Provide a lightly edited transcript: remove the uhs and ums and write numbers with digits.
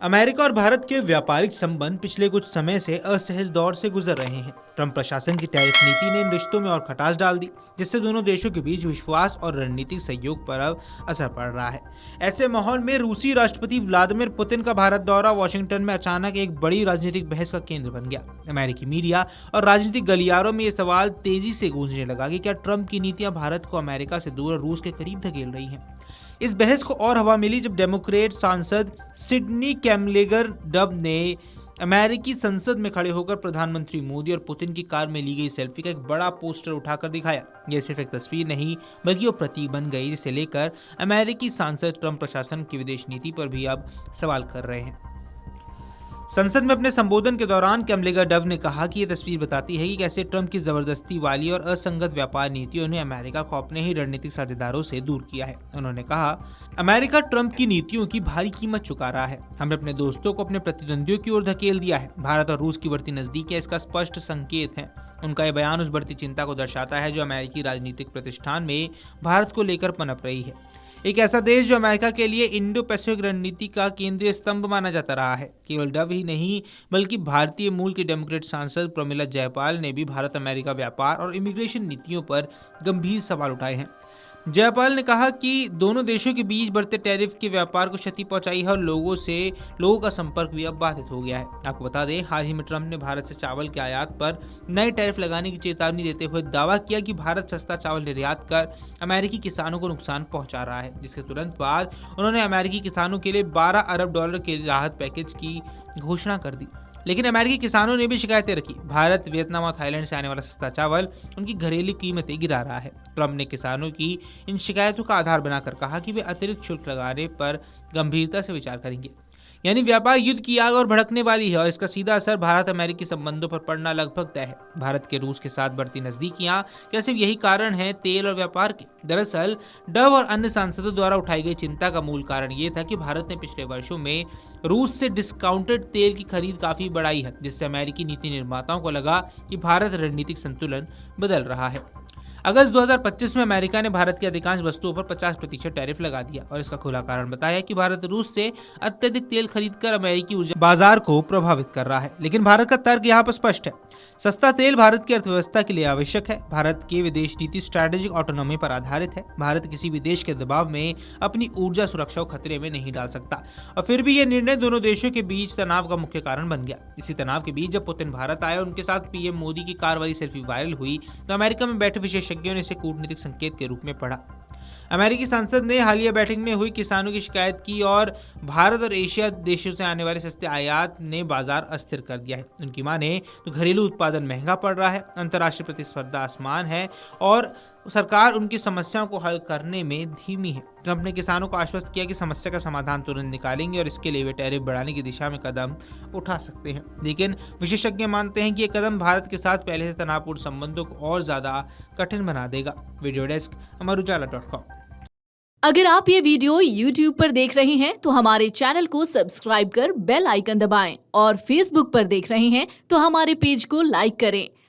America और भारत के व्यापारिक संबंध पिछले कुछ समय से असहज दौर से गुजर रहे हैं। ट्रंप प्रशासन की टैरिफ नीति ने इन रिश्तों में और खटास डाल दी, जिससे दोनों देशों के बीच विश्वास और रणनीतिक सहयोग पर अब असर पड़ रहा है। ऐसे माहौल में रूसी राष्ट्रपति व्लादिमीर पुतिन का भारत दौरा वाशिंगटन में अचानक एक बड़ी राजनीतिक बहस का केंद्र बन गया। अमेरिकी मीडिया और राजनीतिक गलियारों में ये सवाल तेजी से गूंजने लगा कि क्या ट्रंप की नीतियां भारत को अमेरिका से दूर और रूस के करीब धकेल रही हैं। इस बहस को और हवा मिली जब डेमोक्रेट सांसद सिडनी कैमलेगर डब ने अमेरिकी संसद में खड़े होकर प्रधानमंत्री मोदी और पुतिन की कार में ली गई सेल्फी का एक बड़ा पोस्टर उठाकर दिखाया। यह सिर्फ एक तस्वीर नहीं बल्कि वो प्रतीक बन गई, जिसे लेकर अमेरिकी सांसद ट्रंप प्रशासन की विदेश नीति पर भी अब सवाल कर रहे हैं। संसद में अपने संबोधन के दौरान कैमलेगर डव ने कहा कि यह तस्वीर बताती है कि कैसे ट्रंप की जबरदस्ती वाली और असंगत व्यापार नीतियों ने अमेरिका को अपने ही रणनीतिक साझेदारों से दूर किया है। उन्होंने कहा, अमेरिका ट्रंप की नीतियों की भारी कीमत चुका रहा है। हमने अपने दोस्तों को अपने प्रतिद्वंदियों की ओर धकेल दिया है। भारत और रूस की बढ़ती नजदीकियां इसका स्पष्ट संकेत है। उनका यह बयान उस बढ़ती चिंता को दर्शाता है जो अमेरिकी राजनीतिक प्रतिष्ठान में भारत को लेकर पनप रही है। एक ऐसा देश जो अमेरिका के लिए इंडो पैसिफिक रणनीति का केंद्रीय स्तंभ माना जाता रहा है। केवल डव ही नहीं बल्कि भारतीय मूल के डेमोक्रेट सांसद प्रमिला जयपाल ने भी भारत अमेरिका व्यापार और इमिग्रेशन नीतियों पर गंभीर सवाल उठाए हैं। जयपाल ने कहा कि दोनों देशों के बीच बढ़ते टैरिफ के व्यापार को क्षति पहुंचाई है और लोगों का संपर्क भी अब बाधित हो गया है। आपको बता दें, हाल ही में ट्रंप ने भारत से चावल के आयात पर नए टैरिफ लगाने की चेतावनी देते हुए दावा किया कि भारत सस्ता चावल निर्यात कर अमेरिकी किसानों को नुकसान पहुंचा रहा है, जिसके तुरंत बाद उन्होंने अमेरिकी किसानों के लिए $12 अरब के राहत पैकेज की घोषणा कर दी। लेकिन अमेरिकी किसानों ने भी शिकायतें रखी। भारत, वियतनाम और थाईलैंड से आने वाला सस्ता चावल उनकी घरेलू कीमतें गिरा रहा है। ट्रंप ने किसानों की इन शिकायतों का आधार बनाकर कहा कि वे अतिरिक्त शुल्क लगाने पर गंभीरता से विचार करेंगे। यानी व्यापार युद्ध की आग और भड़कने वाली है और इसका सीधा असर भारत अमेरिकी संबंधों पर पड़ना लगभग तय है। भारत के रूस के साथ बढ़ती नजदीकियां क्या सिर्फ यही कारण है तेल और व्यापार के? दरअसल डव और अन्य सांसदों द्वारा उठाई गई चिंता का मूल कारण ये था कि भारत ने पिछले वर्षों में रूस से डिस्काउंटेड तेल की खरीद काफी बढ़ाई है, जिससे अमेरिकी नीति निर्माताओं को लगा कि भारत रणनीतिक संतुलन बदल रहा है। अगस्त 2025 में अमेरिका ने भारत की अधिकांश वस्तुओं पर 50% टैरिफ लगा दिया और इसका खुला कारण बताया कि भारत रूस से अत्यधिक तेल खरीदकर अमेरिकी ऊर्जा बाजार को प्रभावित कर रहा है। लेकिन भारत का तर्क यहाँ पर स्पष्ट है। सस्ता तेल भारत की अर्थव्यवस्था के लिए आवश्यक है। भारत की विदेश नीति स्ट्रैटेजिक ऑटोनॉमी पर आधारित है। भारत किसी भी देश के दबाव में अपनी ऊर्जा सुरक्षा को खतरे में नहीं डाल सकता। और फिर भी यह निर्णय दोनों देशों के बीच तनाव का मुख्य कारण बन गया। इसी तनाव के बीच जब पुतिन भारत आए और उनके साथ पीएम मोदी की कार वाली सेल्फी वायरल हुई तो अमेरिका में बैठे विशेषज्ञों ने इसे कूटनीतिक संकेत के रूप में पढ़ा। अमेरिकी संसद ने हालिया बैठक में हुई किसानों की शिकायत की और भारत और एशिया देशों से आने वाले सस्ते आयात ने बाजार अस्थिर कर दिया है। उनकी माने तो घरेलू उत्पादन महंगा पड़ रहा है, अंतर्राष्ट्रीय प्रतिस्पर्धा आसमान है और सरकार उनकी समस्याओं को हल करने में धीमी है। ट्रंप ने किसानों को आश्वस्त किया कि समस्या का समाधान तुरंत निकालेंगे और इसके लिए वे टैरिफ बढ़ाने की दिशा में कदम उठा सकते हैं। लेकिन विशेषज्ञ मानते हैं कि ये कदम भारत के साथ पहले से तनावपूर्ण संबंधों को और ज्यादा कठिन बना देगा। वीडियो डेस्क अमरुजाला.com। अगर आप ये वीडियो YouTube पर देख रहे हैं तो हमारे चैनल को सब्सक्राइब कर बेल आइकन दबाएं और Facebook पर देख रहे हैं तो हमारे पेज को लाइक करें।